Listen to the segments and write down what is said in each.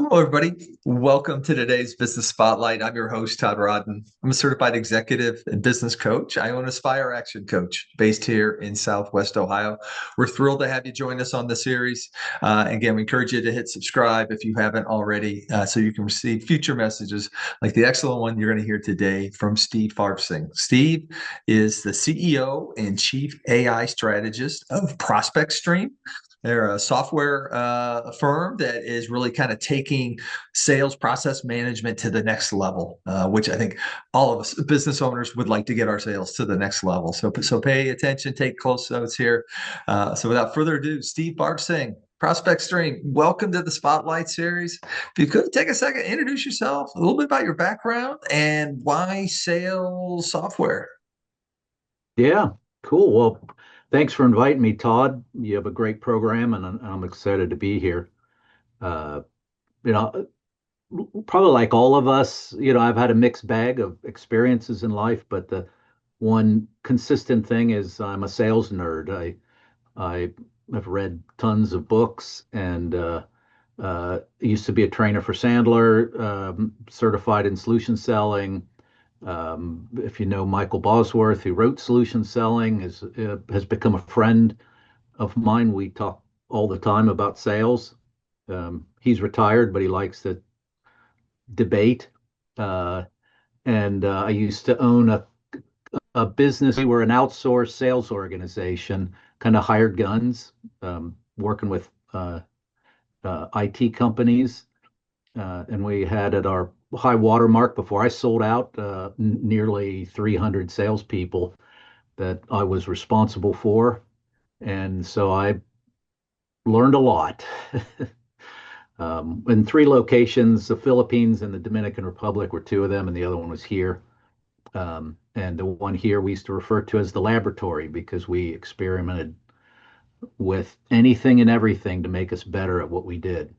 Hello, everybody. Welcome to today's Business Spotlight. I'm your host, Todd Rodden. I'm a certified executive and business coach. I own Aspire Action Coach based here in Southwest Ohio. We're thrilled to have you join us on the series. Again, we encourage you to hit subscribe if you haven't already, so you can receive future messages like the excellent one you're going to hear today from Steve Farfsing. Steve is the CEO and Chief AI Strategist of ProspectStream. They're a software firm that is really kind of taking sales process management to the next level, which I think all of us business owners would like to get our sales to the next level. So pay attention, take close notes here. So without further ado, Steve Farsing, ProspectStream, welcome to the Spotlight series. If you could take a second, introduce yourself, a little bit about your background, and why sales software. Yeah, cool. Well, thanks for inviting me, Todd. You have a great program, and I'm excited to be here. Uh, you know, Probably like all of us, I've had a mixed bag of experiences in life, but the one consistent thing is I'm a sales nerd. I have read tons of books and used to be a trainer for Sandler, certified in solution selling. If you know Michael Bosworth, who wrote Solution Selling, has become a friend of mine. We talk all the time about sales. He's retired, but he likes to debate. Uh, and I used to own a business. We were an outsourced sales organization, kind of hired guns, working with IT companies. And we had at our high water mark before I sold out nearly 300 salespeople that I was responsible for. And so I learned a lot. In three locations, the Philippines and the Dominican Republic were two of them, and the other one was here. And the one here we used to refer to as the laboratory because we experimented with anything and everything to make us better at what we did.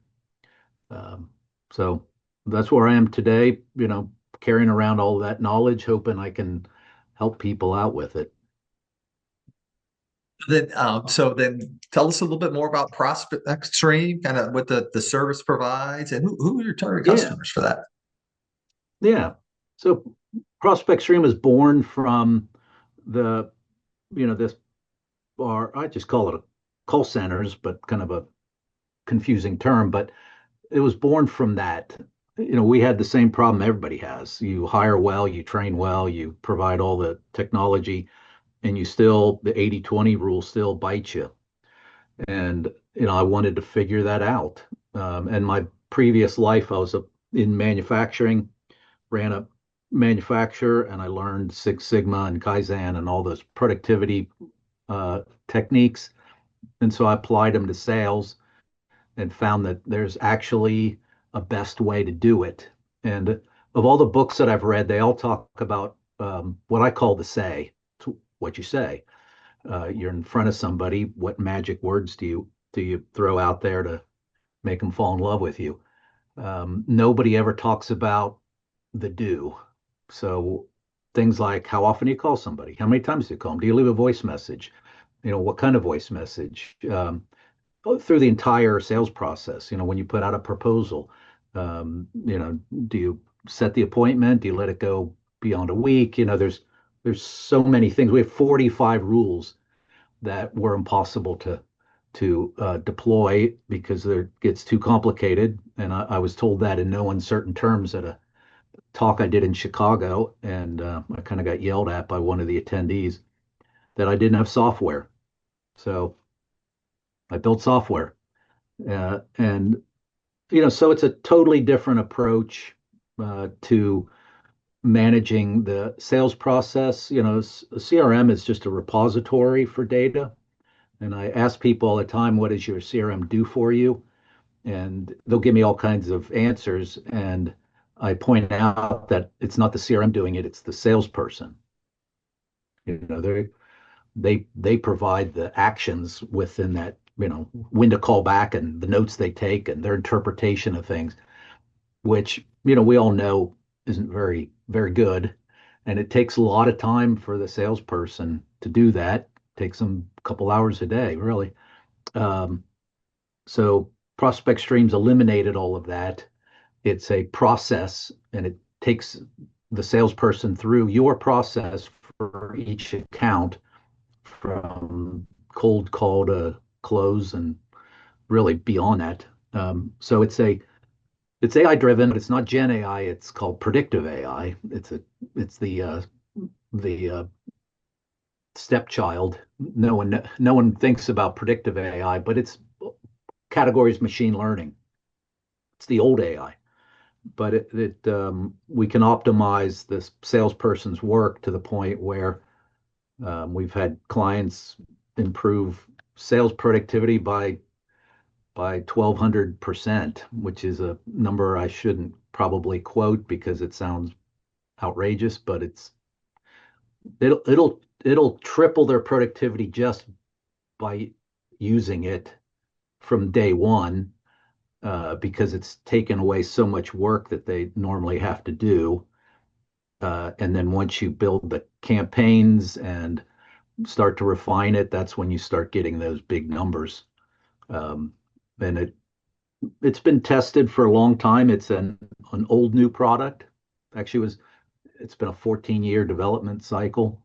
Um, so that's where I am today, carrying around all that knowledge, hoping I can help people out with it. So then tell us a little bit more about Prospect Stream, kind of what the service provides, and who are your target Yeah, customers for that? yeah. So ProspectStream is born from the, this, or I just call it a call centers, but kind of a confusing term, but it was born from that. We had the same problem everybody has. You hire well, you train well, you provide all the technology, and the 80/20 rule still bites you. And, I wanted to figure that out. And my previous life, I was in manufacturing, ran a manufacturer, and I learned Six Sigma and Kaizen and all those productivity techniques. And so I applied them to sales and found that there's actually a best way to do it. And of all the books that I've read, they all talk about what I call the say, what you say. You're in front of somebody. What magic words do you throw out there to make them fall in love with you? Nobody ever talks about the do. So things like how often do you call somebody? How many times do you call them? Do you leave a voice message? What kind of voice message? Through the entire sales process, when you put out a proposal, do you set the appointment? Do you let it go beyond a week? There's so many things. We have 45 rules that were impossible to deploy because it gets too complicated. And I was told that in no uncertain terms at a talk I did in Chicago, and I kind of got yelled at by one of the attendees that I didn't have software. So I built software, and so it's a totally different approach to managing the sales process. CRM is just a repository for data. And I ask people all the time, what does your CRM do for you? And they'll give me all kinds of answers. And I point out that it's not the CRM doing it, it's the salesperson. They provide the actions within that, when to call back and the notes they take and their interpretation of things, which, we all know isn't very, very good. And it takes a lot of time for the salesperson to do that. It takes them a couple hours a day, really. Um, so ProspectStream's eliminated all of that. It's a process, and it takes the salesperson through your process for each account, from cold call to close and really beyond that. So it's AI driven, but it's not Gen AI. It's called predictive AI. It's the stepchild. No one thinks about predictive AI, but its categories machine learning. It's the old AI, but we can optimize this salesperson's work to the point where we've had clients improve sales productivity by 1,200%, which is a number I shouldn't probably quote because it sounds outrageous, but it'll triple their productivity just by using it from day one, because it's taken away so much work that they normally have to do. And then once you build the campaigns and start to refine it, that's when you start getting those big numbers. And it's been tested for a long time. It's an old new product. Actually, it's been a 14-year development cycle.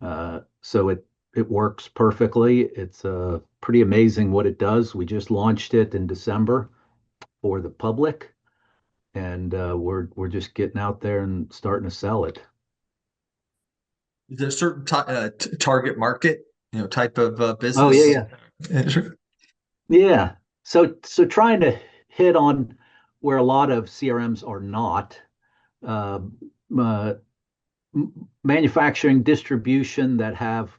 So it works perfectly. It's pretty amazing what it does. We just launched it in December for the public, and we're just getting out there and starting to sell it. Is there a certain target market, type of Oh, business? yeah. So trying to hit on where a lot of CRMs are not. Uh, uh, Manufacturing, distribution that have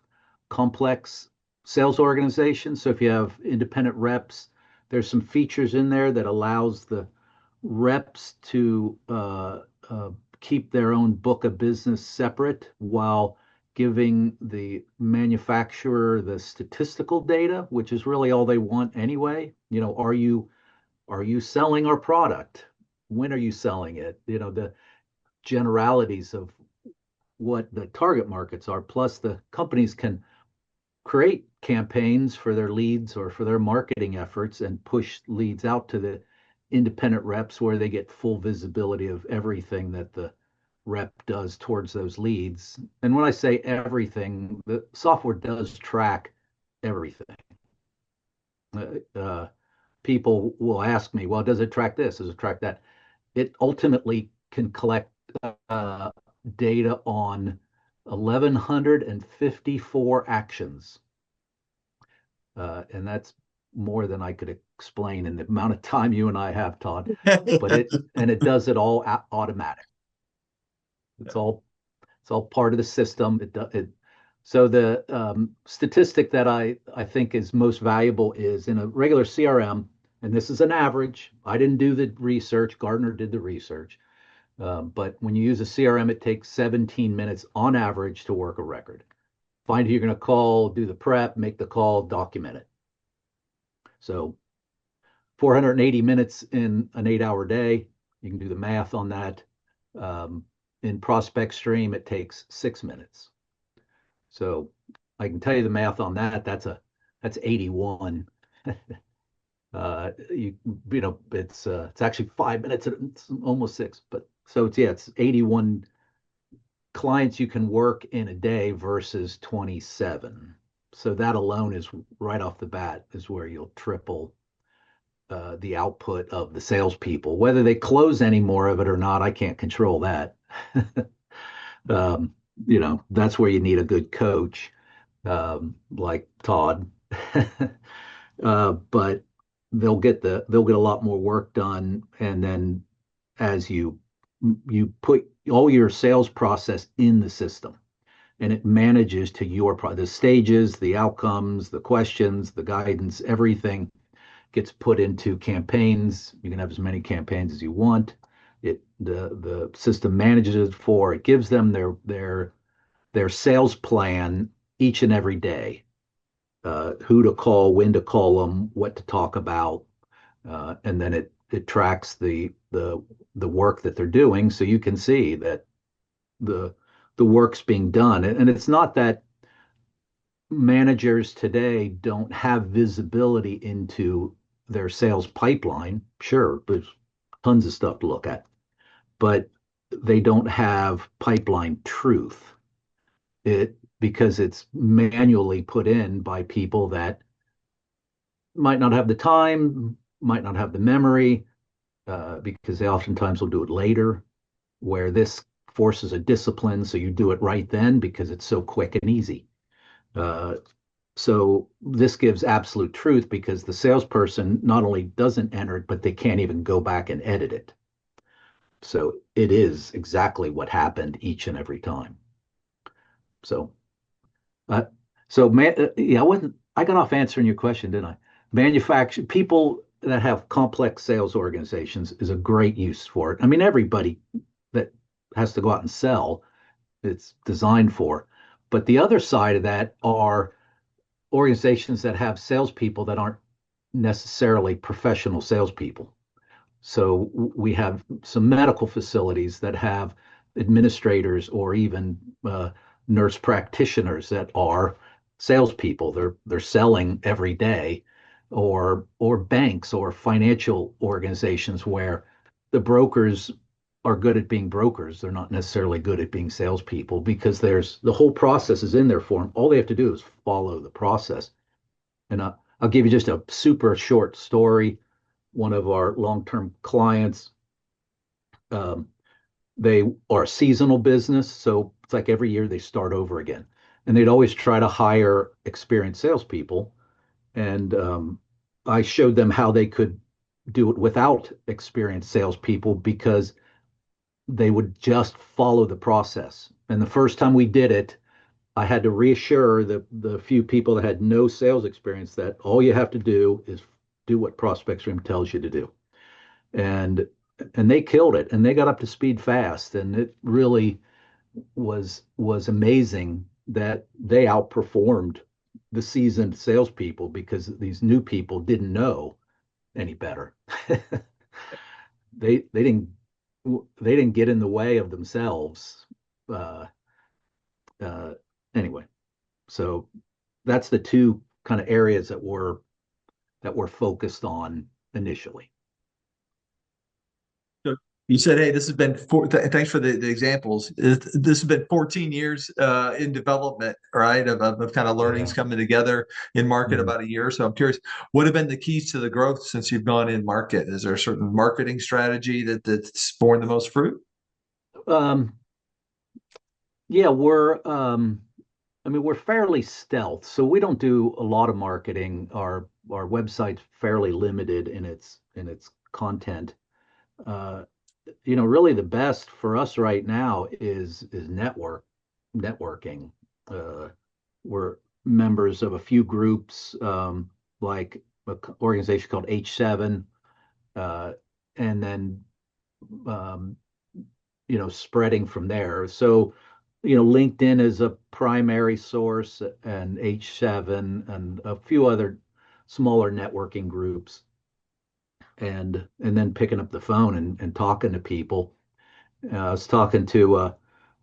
complex sales organizations. So if you have independent reps, there's some features in there that allows the reps to keep their own book of business separate while giving the manufacturer the statistical data, which is really all they want anyway. Are you selling our product? When are you selling it? The generalities of what the target markets are. Plus, the companies can create campaigns for their leads or for their marketing efforts and push leads out to the independent reps where they get full visibility of everything that the rep does towards those leads. And when I say everything, the software does track everything. People will ask me, well, does it track this? Does it track that? It ultimately can collect uh, data on 1,154 actions. And that's more than I could explain in the amount of time you and I have, Todd. But it does it all automatic. It's all part of the system. So the statistic that I think is most valuable is in a regular CRM, and this is an average. I didn't do the research. Gartner did the research. But when you use a CRM, it takes 17 minutes on average to work a record. Find who you're going to call, do the prep, make the call, document it. So 480 minutes in an 8-hour day. You can do the math on that. In ProspectStream, it takes 6 minutes. So I can tell you the math on that. That's 81. It's actually 5 minutes. It's almost 6, but so it's 81 clients you can work in a day versus 27. So that alone is right off the bat is where you'll triple the output of the salespeople. Whether they close any more of it or not, I can't control that. That's where you need a good coach, like Todd. But they'll get a lot more work done, and then as you put all your sales process in the system, and it manages to the stages, the outcomes, the questions, the guidance, everything gets put into campaigns. You can have as many campaigns as you want. The system manages it it gives them their sales plan each and every day. Who to call, when to call them, what to talk about, and then it tracks the work that they're doing, so you can see that the work's being done. And it's not that managers today don't have visibility into their sales pipeline. Sure, there's tons of stuff to look at, but they don't have pipeline truth. It because it's manually put in by people that might not have the time, might not have the memory, because they oftentimes will do it later, where this forces a discipline, so you do it right then because it's so quick and easy. Uh, so this gives absolute truth because the salesperson not only doesn't enter it, but they can't even go back and edit it. So it is exactly what happened each and every time. So, uh, yeah, I got off answering your question, didn't I? Manufacture people that have complex sales organizations is a great use for it. I mean, everybody that has to go out and sell, it's designed for. But the other side of that are organizations that have salespeople that aren't necessarily professional salespeople. So we have some medical facilities that have administrators or even nurse practitioners that are salespeople. They're selling every day, or banks or financial organizations where the brokers are good at being brokers. They're not necessarily good at being salespeople because there's the whole process is in there for them. All they have to do is follow the process. And I'll give you just a super short story. One of our long-term clients, um, they are a seasonal business, so it's like every year they start over again, and they'd always try to hire experienced salespeople. And I showed them how they could do it without experienced salespeople because they would just follow the process. And the first time we did it, I had to reassure the few people that had no sales experience that all you have to do is do what ProspectStream tells you to do. And and they killed it and they got up to speed fast. And it really was amazing that they outperformed the seasoned salespeople because these new people didn't know any better. They didn't get in the way of themselves. Uh, uh, anyway, so that's the two kind of areas that we're focused on initially. So you said, "Hey, this has been thanks for the examples. This has been 14 years in development, right? Of kind of learnings Yeah. coming together in market Mhm. about a year. So I'm curious, what have been the keys to the growth since you've gone in market? Is there a certain marketing strategy that's borne the most fruit? Um, yeah, I mean, we're fairly stealth, so we don't do a lot of marketing. Our website's fairly limited in its content. Uh, really the best for us right now is networking. Uh, we're members of a few groups, like an organization called H7, uh, and then um, spreading from there. So, LinkedIn is a primary source and H7 and a few other smaller networking groups, and then picking up the phone and talking to people. I was talking to a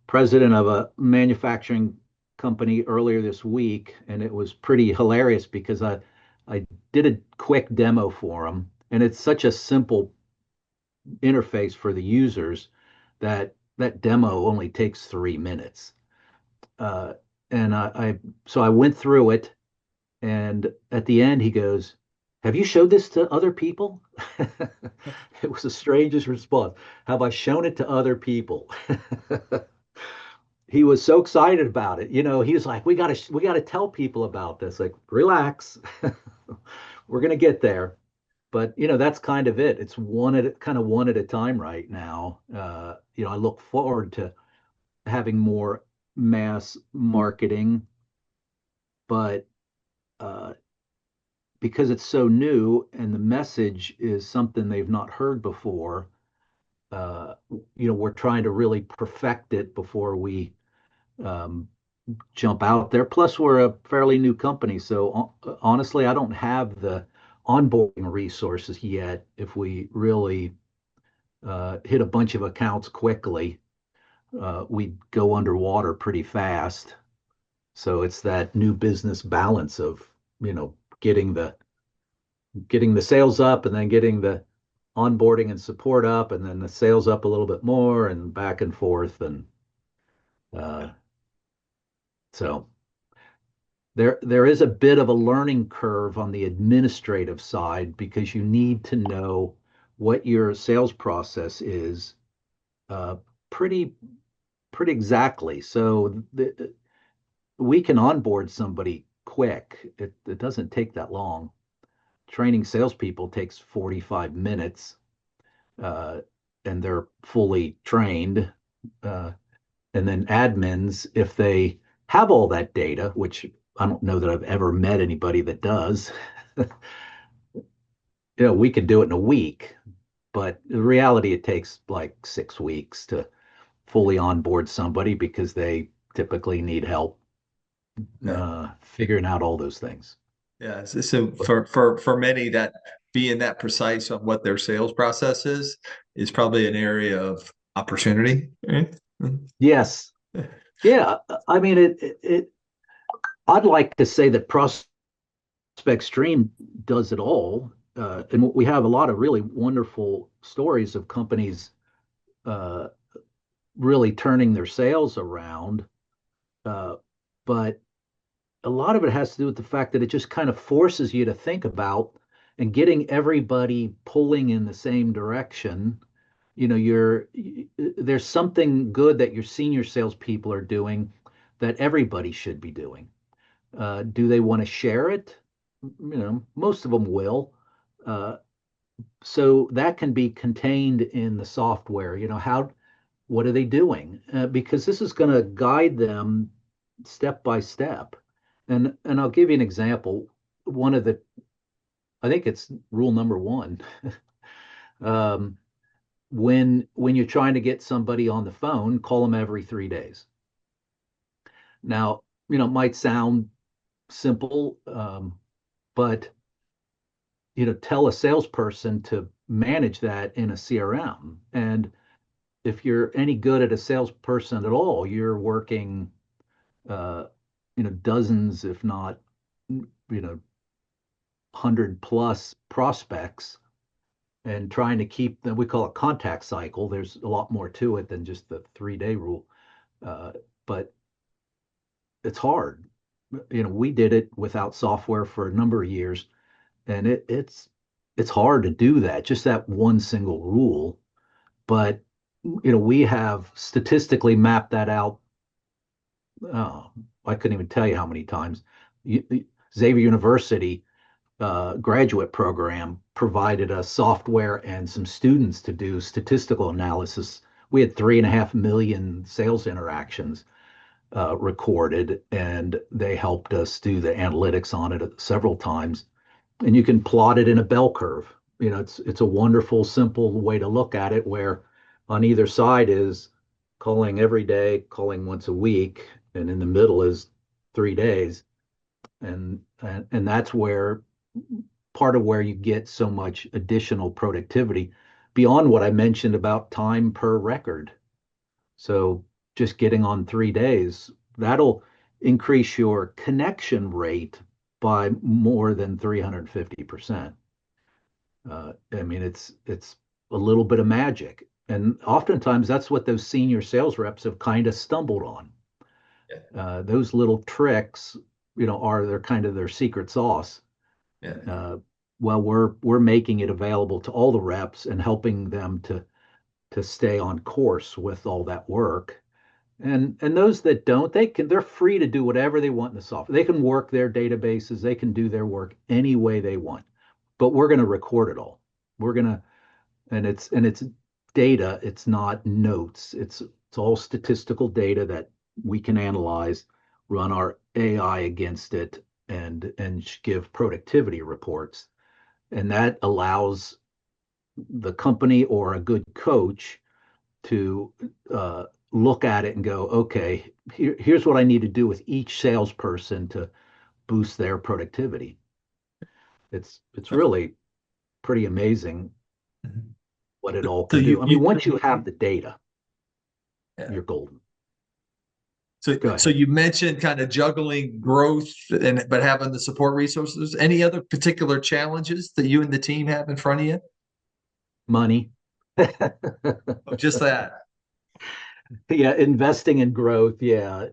president of a manufacturing company earlier this week, and it was pretty hilarious because I did a quick demo for him, and it's such a simple interface for the users that that demo only takes 3 minutes. Uh, and so I went through it, and at the end he goes, "Have you showed this to other people?" It was the strangest response. Have I shown it to other people? He was so excited about it. He was like, "We gotta tell people about this." Like, relax, we're gonna get there. But that's kind of it. It's one at a time right now. I look forward to having more mass marketing, but uh, because it's so new and the message is something they've not heard before, uh, we're trying to really perfect it before we um, jump out there. Plus, we're a fairly new company, so honestly, I don't have the onboarding resources yet. If we really hit a bunch of accounts quickly, we'd go underwater pretty fast. So it's that new business balance of, getting getting the sales up and then getting the onboarding and support up and then the sales up a little bit more and back and forth. And uh, so there is a bit of a learning curve on the administrative side because you need to know what your sales process is uh, pretty pretty exactly. So we can onboard somebody quick. It doesn't take that long. Training salespeople takes 45 minutes, uh, and they're fully trained. Uh, and then admins, if they have all that data, which I don't know that I've ever met anybody that does, we could do it in a week. But in reality, it takes like 6 weeks to fully onboard somebody because they typically need help Yeah. figuring out all those things. Yeah. So for many, that being that precise on what their sales process is probably an area of opportunity. Right? Yes. Yeah. I mean, I'd like to say that ProspectStream does it all. And we have a lot of really wonderful stories of companies uh, really turning their sales around. Uh, but a lot of it has to do with the fact that it just kind of forces you to think about and getting everybody pulling in the same direction. There's something good that your senior salespeople are doing that everybody should be doing. Do they want to share it? Most of them will. Uh, so that can be contained in the software. What are they doing? Because this is going to guide them step by step. And I'll give you an example. One of the, I think it's rule number one. um, when you're trying to get somebody on the phone, call them every 3 days. Now, it might sound simple, but tell a salesperson to manage that in a CRM. And if you're any good at a salesperson at all, you're working, uh, dozens, if not, 100 plus prospects and trying to keep them, we call it contact cycle. There's a lot more to it than just the 3 day rule. But it's hard. We did it without software for a number of years, and it's hard to do that, just that one single rule. But we have statistically mapped that out. Oh, I couldn't even tell you how many times. Xavier University graduate program provided us software and some students to do statistical analysis. We had 3.5 million sales interactions recorded, and they helped us do the analytics on it several times. And you can plot it in a bell curve. It's a wonderful, simple way to look at it, where on either side is calling every day, calling once a week, and in the middle is 3 days. And that's where part of where you get so much additional productivity beyond what I mentioned about time per record. So just getting on 3 days, that'll increase your connection rate by more than 350%. I mean, it's a little bit of magic. And oftentimes that's what those senior sales reps have kind of stumbled on. Yeah. Those little tricks, are their kind of their secret sauce. Yeah. Uh, well, we're making it available to all the reps and helping them to stay on course with all that work. And those that don't, they're free to do whatever they want in the software. They can work their databases, they can do their work any way they want. But we're going to record it all. We're going to and it's data, it's not notes. It's all statistical data that we can analyze, run our AI against it and give productivity reports. And that allows the company or a good coach to look at it and go, okay, here's what I need to do with each salesperson to boost their productivity. It's really pretty amazing Mhm. what it all So can do. I mean, once you have the data, yeah. you're golden. So, Go so ahead. you mentioned kind of juggling growth and but having the support resources. Any other particular challenges that you and the team have in front of you? Money. Oh, just that. Yeah, investing in growth. Yeah.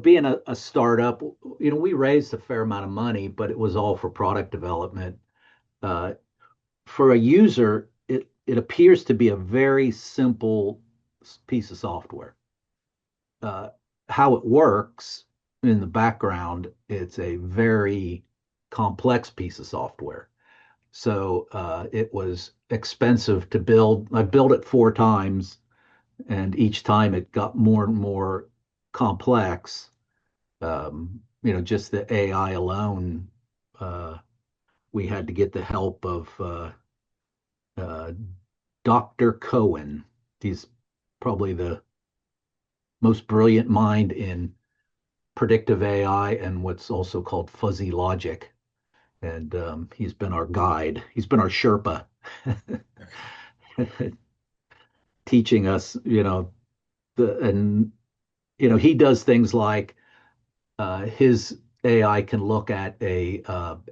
Being a startup, we raised a fair amount of money, but it was all for product development. Uh, for a user, it appears to be a very simple piece of software. Uh, how it works in the background, it's a very complex piece of software. So it was expensive to build. I built it 4 times, and each time it got more and more complex. Just the AI alone, we had to get the help of uh, Dr. Cohen. He's probably the most brilliant mind in predictive AI and what's also called fuzzy logic. And he's been our guide. He's been our Sherpa, teaching us, and he does things like his AI can look at a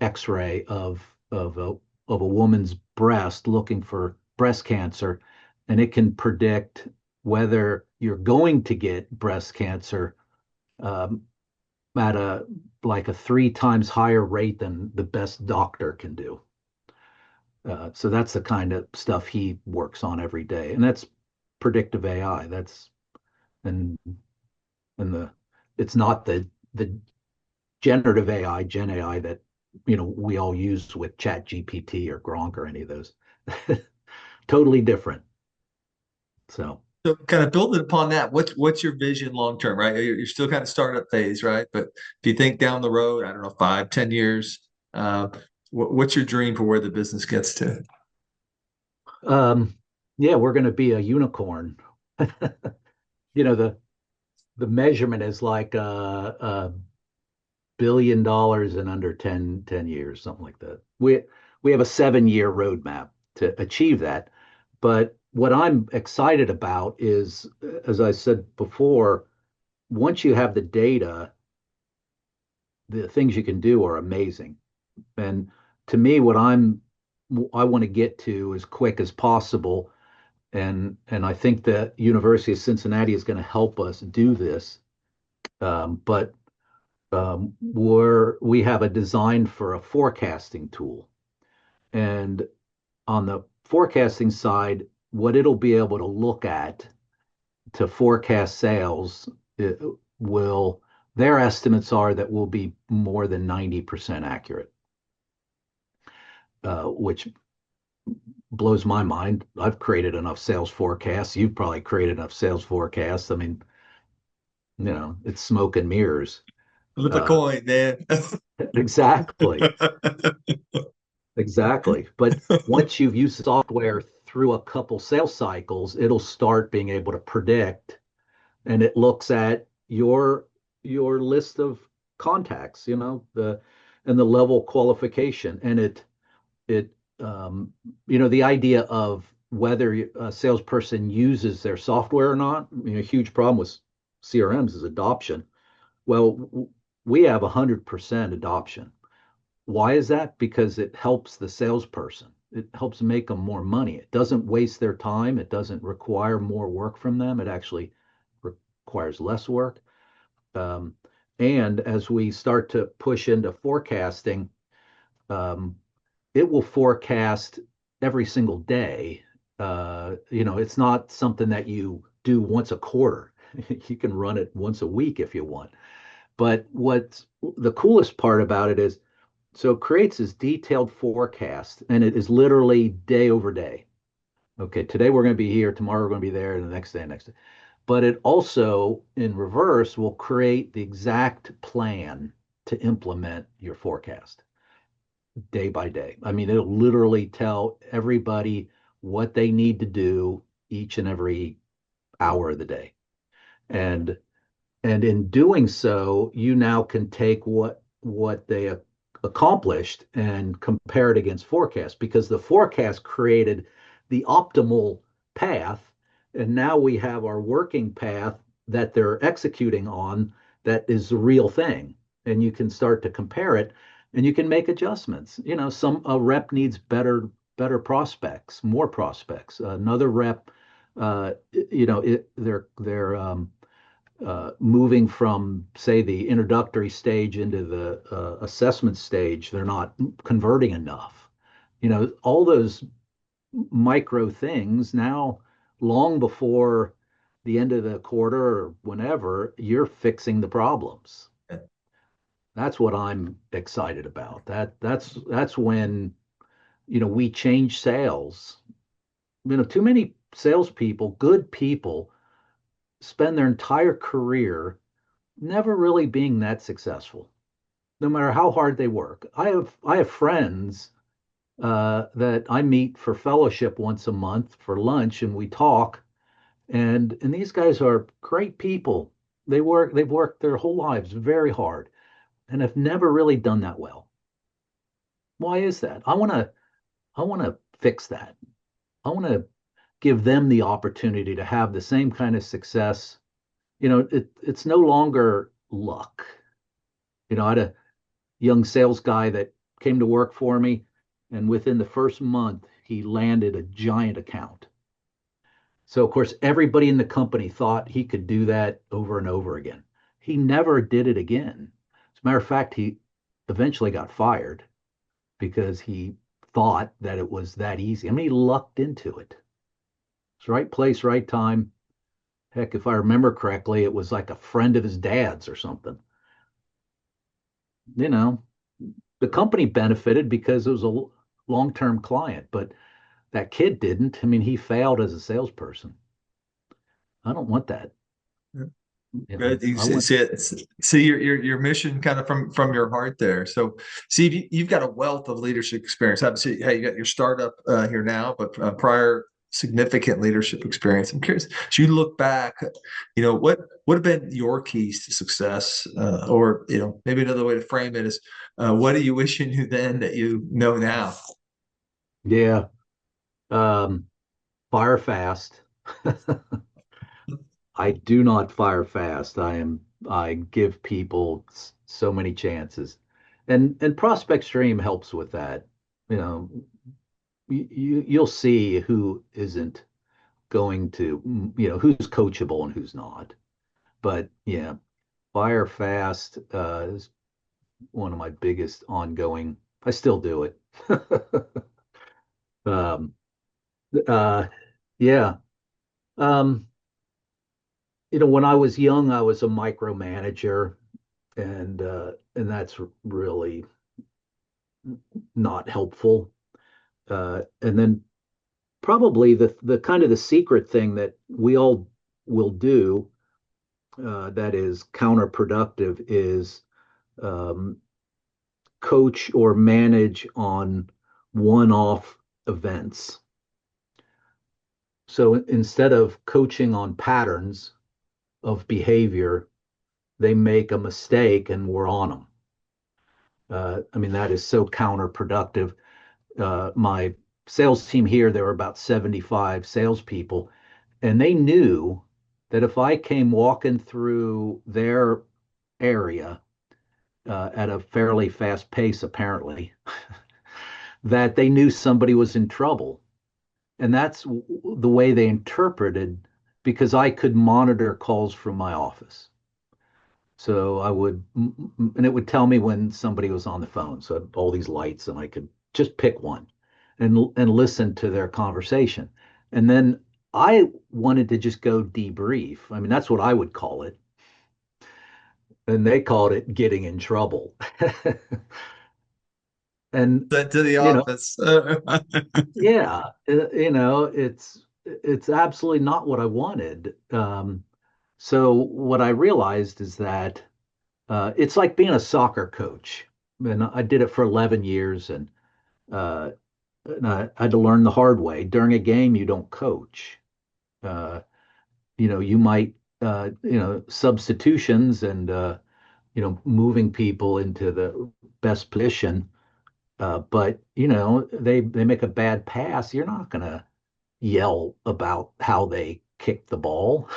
X-ray of a woman's breast looking for breast cancer, and it can predict whether you're going to get breast cancer um, at a 3 times higher rate than the best doctor can do. So that's the kind of stuff he works on every day, and that's predictive AI. That's and and the it's not the generative AI, Gen AI that we all use with Chat GPT or Gronk or any of those. Totally different. So So kind of building upon that, what's your vision long term, right? You're still kind of startup phase, right? But if you think down the road, I don't know, 5, 10 years, uh, what's your dream for where the business gets to? um, yeah, we're going to be a unicorn. The measurement is like $1 billion in under 10 years, something like that. We have a 7-year roadmap to achieve that. But what I'm excited about is, as I said before, once you have the data, the things you can do are amazing. And to me, I want to get to as quick as possible. And I think that University of Cincinnati is going to help us do this. But we have a design for a forecasting tool. And on the forecasting side, what it'll be able to look at to forecast sales, it will their estimates are that will be more than 90% accurate, which blows my mind. I've created enough sales forecasts. You've probably created enough sales forecasts. I mean, it's smoke and mirrors. Flip a Uh, coin, man. exactly. Exactly. But once you've used software through a couple sales cycles, it'll start being able to predict, and it looks at your list of contacts, and the level qualification, and it the idea of whether a salesperson uses their software or not. A huge problem with CRMs is adoption. Well, we have 100% adoption. Why is that? Because it helps the salesperson. It helps make them more money. It doesn't waste their time. It doesn't require more work from them. It actually requires less work. Um, and as we start to push into forecasting, um, it will forecast every single day. It's not something that you do once a quarter. You can run it once a week if you want. But what's the coolest part about it is, so it creates this detailed forecast, and it is literally day over day. Okay, today we're going to be here, tomorrow we're going to be there, and the next day, next day. But it also, in reverse, will create the exact plan to implement your forecast day by day. I mean, it'll literally tell everybody what they need to do each and every hour of the day. And and in doing so, you now can take what they accomplished and compare it against forecast, because the forecast created the optimal path, and now we have our working path that they're executing on that is the real thing. And you can start to compare it and you can make adjustments. Some a rep needs better prospects, more prospects. Another rep, they're moving from, say, the introductory stage into the assessment stage. They're not converting enough. All those micro things now, long before the end of the quarter or whenever, you're fixing the problems. That's what I'm excited about. That's when, we change sales. Too many salespeople, good people, spend their entire career never really being that successful, no matter how hard they work. I have friends that I meet for fellowship once a month for lunch, and we talk. And these guys are great people. They've worked their whole lives very hard and have never really done that well. Why is that? I want to fix that. I want to give them the opportunity to have the same kind of success. It's no longer luck. I had a young sales guy that came to work for me, and within the first month, he landed a giant account. So, of course, everybody in the company thought he could do that over and over again. He never did it again. As a matter of fact, he eventually got fired because he thought that it was that easy. I mean, he lucked into it. It's right place, right time. Heck, if I remember correctly, it was like a friend of his dad's or something. You know, the company benefited because it was a long-term client, but that kid didn't. I mean, he failed as a salesperson. I don't want that. Good. You I want, see your mission kind of from your heart there. So, Steve, you've got a wealth of leadership experience. Obviously, hey, you got your startup here now, but prior significant leadership experience. I'm curious. As you look back, what have been your keys to success, or maybe another way to frame it is, what do you wish you knew then that you know now? yeah, um, fire fast. I do not fire fast. I give people so many chances. And ProspectStream helps with that. You know, you'll see who isn't going to, who's coachable and who's not. But yeah, fire fast is one of my biggest ongoing. I still do it. Um, uh, yeah. Um, when I was young, I was a micromanager, and that's really not helpful. And then probably the kind of the secret thing that we all will do that is counterproductive is um, coach or manage on one-off events. So instead of coaching on patterns of behavior, they make a mistake and we're on them. I mean, that is so counterproductive. My sales team here, there were about 75 salespeople, and they knew that if I came walking through their area at a fairly fast pace, apparently, that they knew somebody was in trouble. And that's the way they interpreted because I could monitor calls from my office. So I would, and it would tell me when somebody was on the phone. So I had all these lights, and I could just pick one and listen to their conversation. And then I wanted to just go debrief. I mean, that's what I would call it. And they called it getting in trouble. And Sent to the you know, office. yeah, it's absolutely not what I wanted. So what I realized is that it's like being a soccer coach. And I did it for 11 years, uh, and I had to learn the hard way. During a game, you don't coach. Uh, you might, substitutions and, moving people into the best position. But, they make a bad pass. You're not going to yell about how they kicked the ball.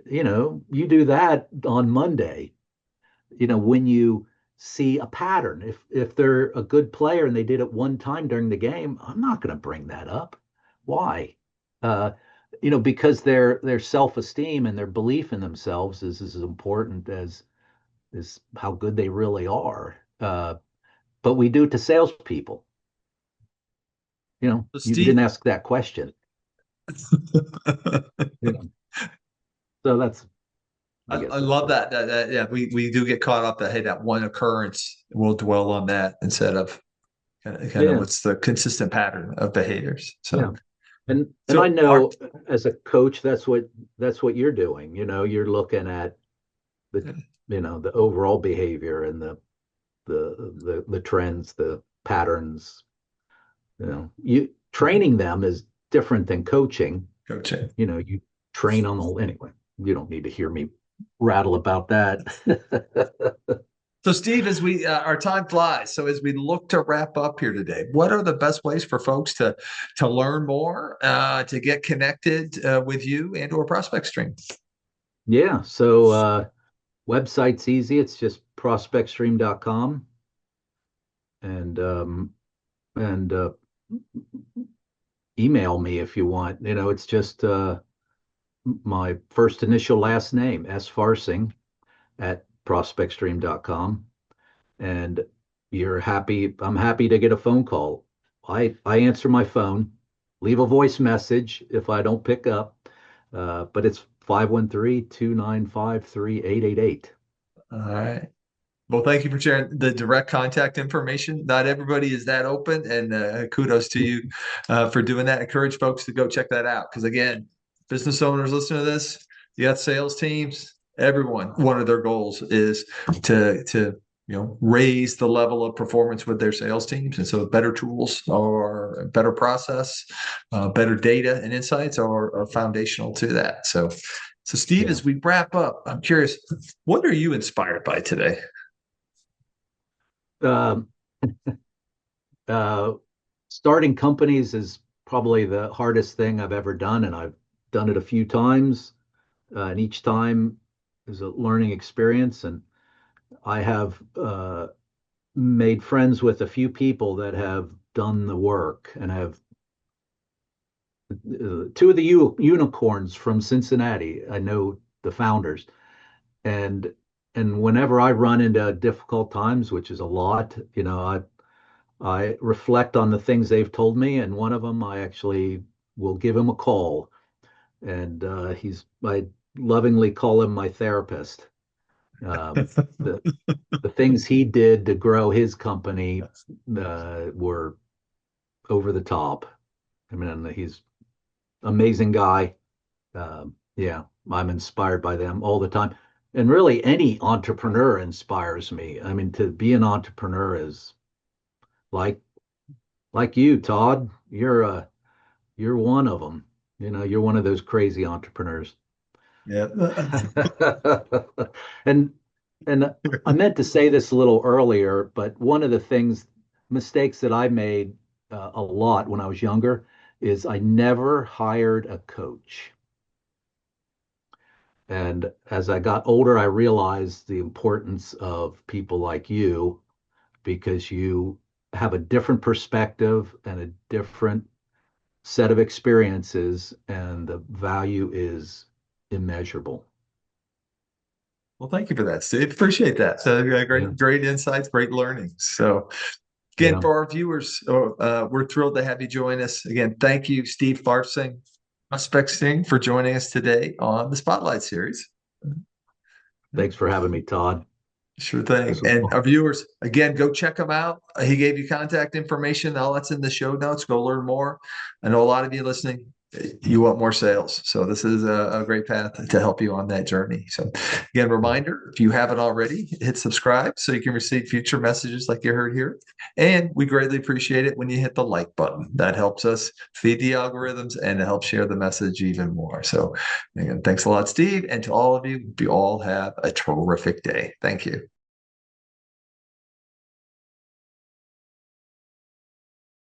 you do that on Monday. When you see a pattern, if they're a good player and they did it one time during the game, I'm not going to bring that up. Why? Uh, because their self-esteem and their belief in themselves is as important as how good they really are. But we do it to salespeople. So You didn't Steve, ask that question. You know, so that's, I I guess that's love it. that yeah, we do get caught up that, hey, that one occurrence, we'll dwell on that instead of kind of Yeah, what's the consistent pattern of behaviors. yeah. And I So our know as a coach, that's what you're doing. You're looking at the the overall behavior and the trends, the patterns. You training them is different than coaching. coaching. You train on the anyway. You don't need to hear me rattle about that. So, Steve, as we our time flies, so as we look to wrap up here today, what are the best ways for folks to learn more, to get connected with you and or ProspectStream? Yeah, so website's easy. It's just prospectstream.com and email me if you want. It's just my first initial last name, S Farsing at prospectstream.com. And I'm happy to get a phone call. I answer my phone, leave a voice message if I don't pick up, but it's 513-295-3888. All right. Well, thank you for sharing the direct contact information. Not everybody is that open, and kudos to you for doing that. Encourage folks to go check that out because, again, business owners listen to this. You got sales teams. Everyone, one of their goals is to raise the level of performance with their sales teams, and so better tools or better process, better data and insights are foundational to that. So Steve, Yeah. as we wrap up, I'm curious, what are you inspired by today? Um, uh, Starting companies is probably the hardest thing I've ever done, and I've done it a few times, and each time is a learning experience. And I have made friends with a few people that have done the work and have two of the unicorns from Cincinnati. I know the founders, and whenever I run into difficult times, which is a lot, I reflect on the things they've told me, and one of them I actually will give him a call, and I lovingly call him my therapist. The things he did to grow his company were over the top. I mean, he's an amazing guy. Yeah, I'm inspired by them all the time. And really, any entrepreneur inspires me. I mean, to be an entrepreneur is like like you, Todd. You're one of them. You're one of those crazy entrepreneurs. Yeah. And I meant to say this a little earlier, but one of the mistakes that I made a lot when I was younger is I never hired a coach. And as I got older, I realized the importance of people like you because you have a different perspective and a different set of experiences, and the value is immeasurable. Well, thank you for that, Steve. Appreciate that. So Yeah. great insights, great learning. So again, Yeah. for our viewers, we're thrilled to have you join us. Again, thank you, Steve Farfsing, ProspectStream, for joining us today on the Spotlight series. Thanks for having me, Todd. Sure thing. This was And fun. our viewers, again, go check him out. He gave you contact information. All that's in the show notes. Go learn more. I know a lot of you listening, you want more sales. So this is a great path to help you on that journey. So again, reminder, if you haven't already, hit subscribe so you can receive future messages like you heard here. And we greatly appreciate it when you hit the like button. That helps us feed the algorithms and to help share the message even more. So again, thanks a lot, Steve. And to all of you, you all have a terrific day. Thank you.